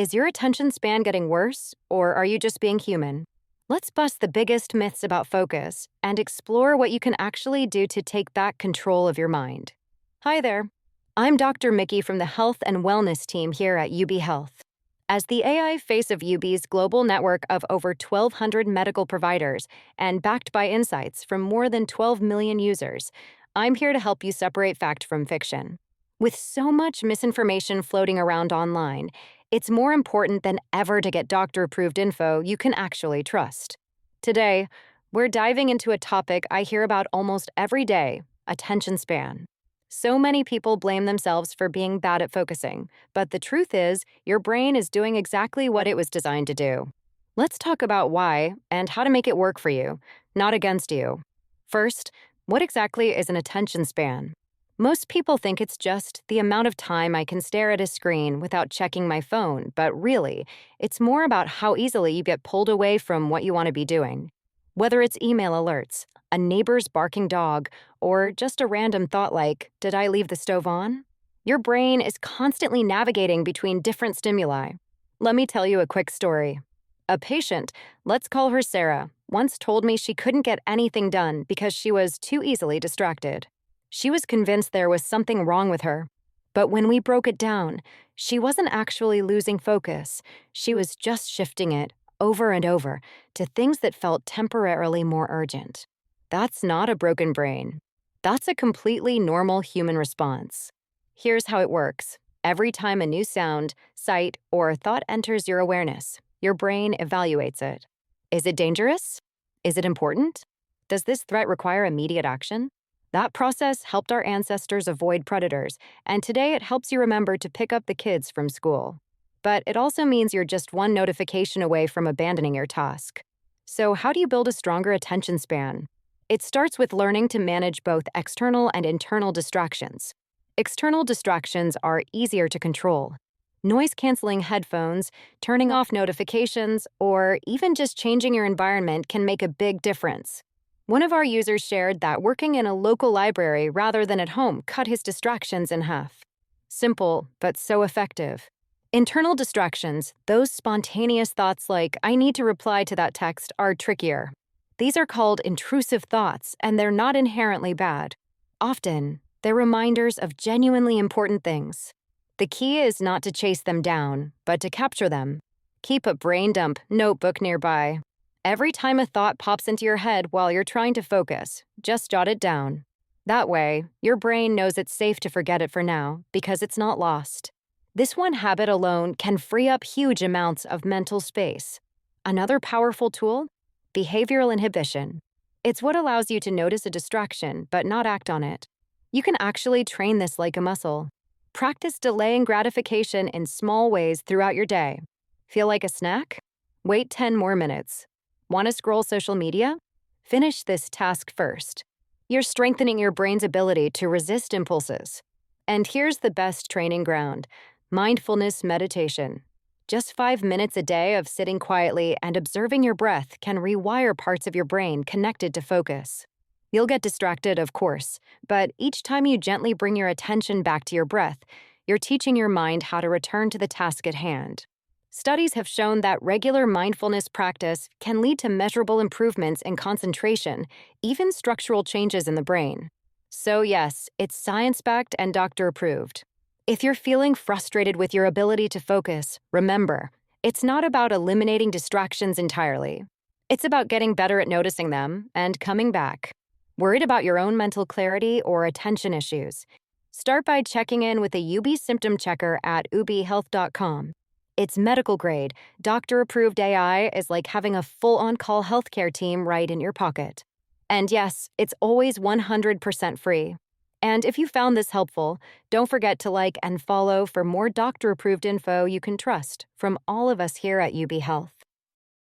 Is your attention span getting worse, or are you just being human? Let's bust the biggest myths about focus and explore what you can actually do to take back control of your mind. Hi there. I'm Dr. Mickey from the Health and Wellness team here at UB Health. As the AI face of UB's global network of over 1,200 medical providers and backed by insights from more than 12 million users, I'm here to help you separate fact from fiction. With so much misinformation floating around online, it's more important than ever to get doctor-approved info you can actually trust. Today, we're diving into a topic I hear about almost every day: attention span. So many people blame themselves for being bad at focusing, but the truth is, your brain is doing exactly what it was designed to do. Let's talk about why and how to make it work for you, not against you. First, what exactly is an attention span? Most people think it's just the amount of time I can stare at a screen without checking my phone, but really, it's more about how easily you get pulled away from what you want to be doing. Whether it's email alerts, a neighbor's barking dog, or just a random thought like, did I leave the stove on? Your brain is constantly navigating between different stimuli. Let me tell you a quick story. A patient, let's call her Sarah, once told me she couldn't get anything done because she was too easily distracted. She was convinced there was something wrong with her. But when we broke it down, she wasn't actually losing focus. She was just shifting it over and over to things that felt temporarily more urgent. That's not a broken brain. That's a completely normal human response. Here's how it works. Every time a new sound, sight, or thought enters your awareness, your brain evaluates it. Is it dangerous? Is it important? Does this threat require immediate action? That process helped our ancestors avoid predators, and today it helps you remember to pick up the kids from school. But it also means you're just one notification away from abandoning your task. So how do you build a stronger attention span? It starts with learning to manage both external and internal distractions. External distractions are easier to control. Noise-canceling headphones, turning off notifications, or even just changing your environment can make a big difference. One of our users shared that working in a local library rather than at home cut his distractions in half. Simple, but so effective. Internal distractions, those spontaneous thoughts like, I need to reply to that text, are trickier. These are called intrusive thoughts, and they're not inherently bad. Often, they're reminders of genuinely important things. The key is not to chase them down, but to capture them. Keep a brain dump notebook nearby. Every time a thought pops into your head while you're trying to focus, just jot it down. That way, your brain knows it's safe to forget it for now because it's not lost. This one habit alone can free up huge amounts of mental space. Another powerful tool? Behavioral inhibition. It's what allows you to notice a distraction but not act on it. You can actually train this like a muscle. Practice delaying gratification in small ways throughout your day. Feel like a snack? Wait 10 more minutes. Want to scroll social media? Finish this task first. You're strengthening your brain's ability to resist impulses. And here's the best training ground: mindfulness meditation. Just 5 minutes a day of sitting quietly and observing your breath can rewire parts of your brain connected to focus. You'll get distracted, of course, but each time you gently bring your attention back to your breath, you're teaching your mind how to return to the task at hand. Studies have shown that regular mindfulness practice can lead to measurable improvements in concentration, even structural changes in the brain. So yes, it's science-backed and doctor-approved. If you're feeling frustrated with your ability to focus, remember, it's not about eliminating distractions entirely. It's about getting better at noticing them and coming back. Worried about your own mental clarity or attention issues? Start by checking in with a UB symptom checker at ubhealth.com. It's medical grade, doctor-approved AI is like having a full on-call healthcare team right in your pocket. And yes, it's always 100% free. And if you found this helpful, don't forget to like and follow for more doctor-approved info you can trust from all of us here at UB Health.